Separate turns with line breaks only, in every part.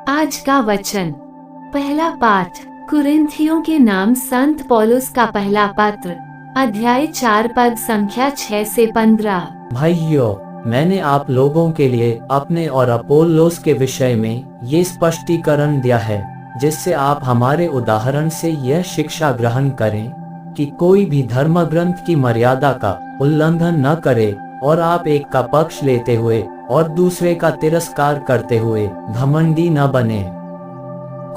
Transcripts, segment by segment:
आज का वचन। पहला पाठ कुरिन्थियों के नाम संत पौलुस का पहला पत्र, अध्याय 4 पद संख्या 6 से 15।
भाइयों, मैंने आप लोगों के लिए अपने और अपोल्लोस के विषय में ये स्पष्टीकरण दिया है, जिससे आप हमारे उदाहरण से यह शिक्षा ग्रहण करें कि कोई भी धर्म ग्रंथ की मर्यादा का उल्लंघन न करे और आप एक का पक्ष लेते हुए और दूसरे का तिरस्कार करते हुए घमंडी न बने।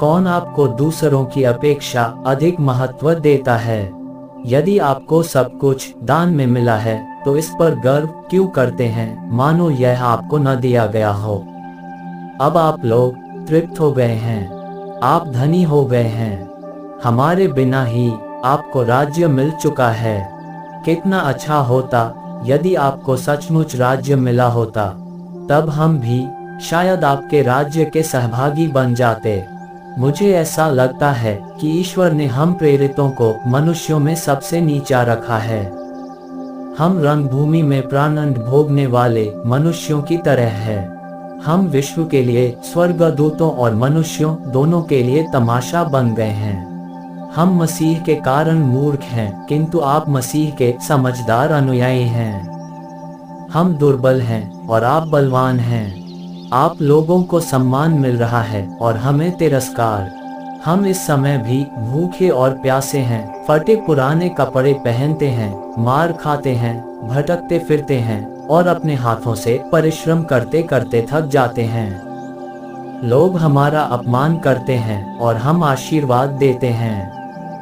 कौन आपको दूसरों की अपेक्षा अधिक महत्व देता है? यदि आपको सब कुछ दान में मिला है तो इस पर गर्व क्यों करते हैं, मानो यह आपको न दिया गया हो। अब आप लोग तृप्त हो गए हैं, आप धनी हो गए हैं, हमारे बिना ही आपको राज्य मिल चुका है। कितना अच्छा होता यदि आपको सचमुच राज्य मिला होता, तब हम भी शायद आपके राज्य के सहभागी बन जाते। मुझे ऐसा लगता है कि ईश्वर ने हम प्रेरितों को मनुष्यों में सबसे नीचा रखा है। हम रंगभूमि में प्राणदंड भोगने वाले मनुष्यों की तरह है। हम विश्व के लिए स्वर्गदूतों और मनुष्यों दोनों के लिए तमाशा बन गए हैं। हम मसीह के कारण मूर्ख हैं, किंतु आप मसीह के समझदार अनुयायी हैं। हम दुर्बल हैं और आप बलवान हैं। आप लोगों को सम्मान मिल रहा है और हमें तिरस्कार। हम इस समय भी भूखे और प्यासे हैं, फटे पुराने कपड़े पहनते हैं, मार खाते हैं, भटकते फिरते हैं और अपने हाथों से परिश्रम करते करते थक जाते हैं। लोग हमारा अपमान करते हैं और हम आशीर्वाद देते हैं।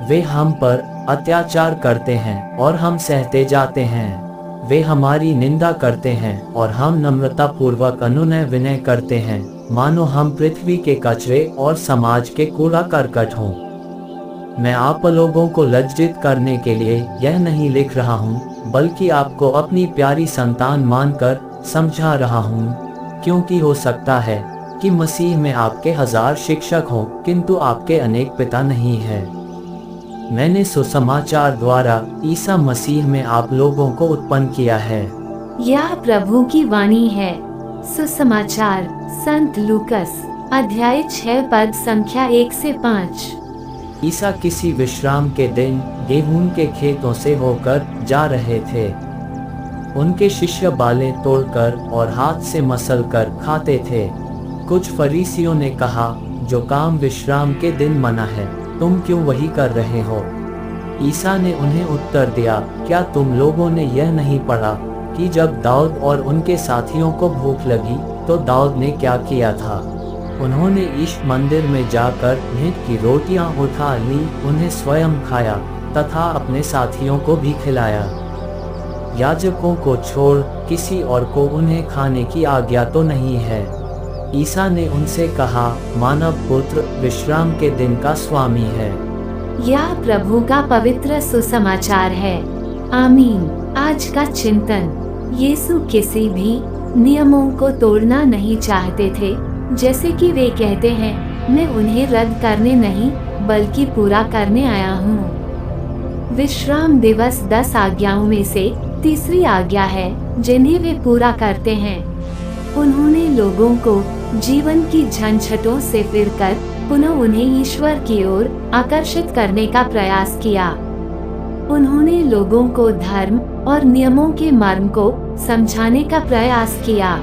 वे हम पर अत्याचार करते हैं और हम सहते जाते हैं। वे हमारी निंदा करते हैं और हम नम्रता पूर्वक अनुनय विनय करते हैं, मानो हम पृथ्वी के कचरे और समाज के कूड़ा करकट हों। मैं आप लोगों को लज्जित करने के लिए यह नहीं लिख रहा हूँ, बल्कि आपको अपनी प्यारी संतान मानकर समझा रहा हूँ, क्योंकि हो सकता है कि मसीह में आपके 1000 शिक्षक हों, किंतु आपके अनेक पिता नहीं है। मैंने सुसमाचार द्वारा ईसा मसीह में आप लोगों को उत्पन्न किया है।
यह प्रभु की वाणी है। सुसमाचार संत लूकस, अध्याय 6 पद संख्या 1 से 5।
ईसा किसी विश्राम के दिन गेहूं के खेतों से होकर जा रहे थे। उनके शिष्य बालें तोड़कर और हाथ से मसलकर खाते थे। कुछ फरीसियों ने कहा, जो काम विश्राम के दिन मना है, तुम क्यों वही कर रहे हो? ईसा ने उन्हें उत्तर दिया, क्या तुम लोगों ने यह नहीं पढ़ा कि जब दाऊद और उनके साथियों को भूख लगी तो दाऊद ने क्या किया था? उन्होंने ईश मंदिर में जाकर भेंट की रोटियां उठा ली, उन्हें स्वयं खाया तथा अपने साथियों को भी खिलाया। याजकों को छोड़ किसी और को उन्हें खाने की आज्ञा तो नहीं है। ईसा ने उनसे कहा, मानव पुत्र विश्राम के दिन का स्वामी है।
यह प्रभु का पवित्र सुसमाचार है। आमीन। आज का चिंतन। यीशु किसी भी नियमों को तोड़ना नहीं चाहते थे, जैसे कि वे कहते हैं, मैं उन्हें रद्द करने नहीं बल्कि पूरा करने आया हूँ। विश्राम दिवस 10 आज्ञाओं में से तीसरी आज्ञा है, जिन्हें वे पूरा करते हैं। उन्होंने लोगों को जीवन की झंझटों से फिरकर पुनः उन्हें ईश्वर की ओर आकर्षित करने का प्रयास किया। उन्होंने लोगों को धर्म और नियमों के मर्म को समझाने का प्रयास किया।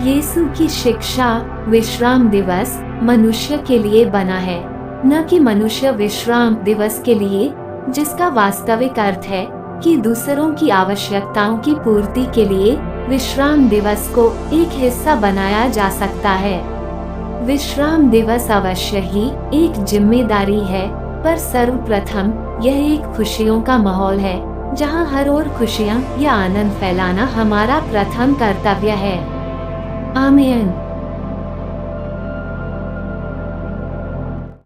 यीशु की शिक्षा विश्राम दिवस मनुष्य के लिए बना है, न कि मनुष्य विश्राम दिवस के लिए, जिसका वास्तविक अर्थ है कि दूसरों की आवश्यकताओं की पूर्ति के लिए विश्राम दिवस को एक हिस्सा बनाया जा सकता है। विश्राम दिवस अवश्य ही एक जिम्मेदारी है, पर सर्वप्रथम यह एक खुशियों का माहौल है, जहां हर ओर खुशियां या आनंद फैलाना हमारा प्रथम कर्तव्य है। आमीन।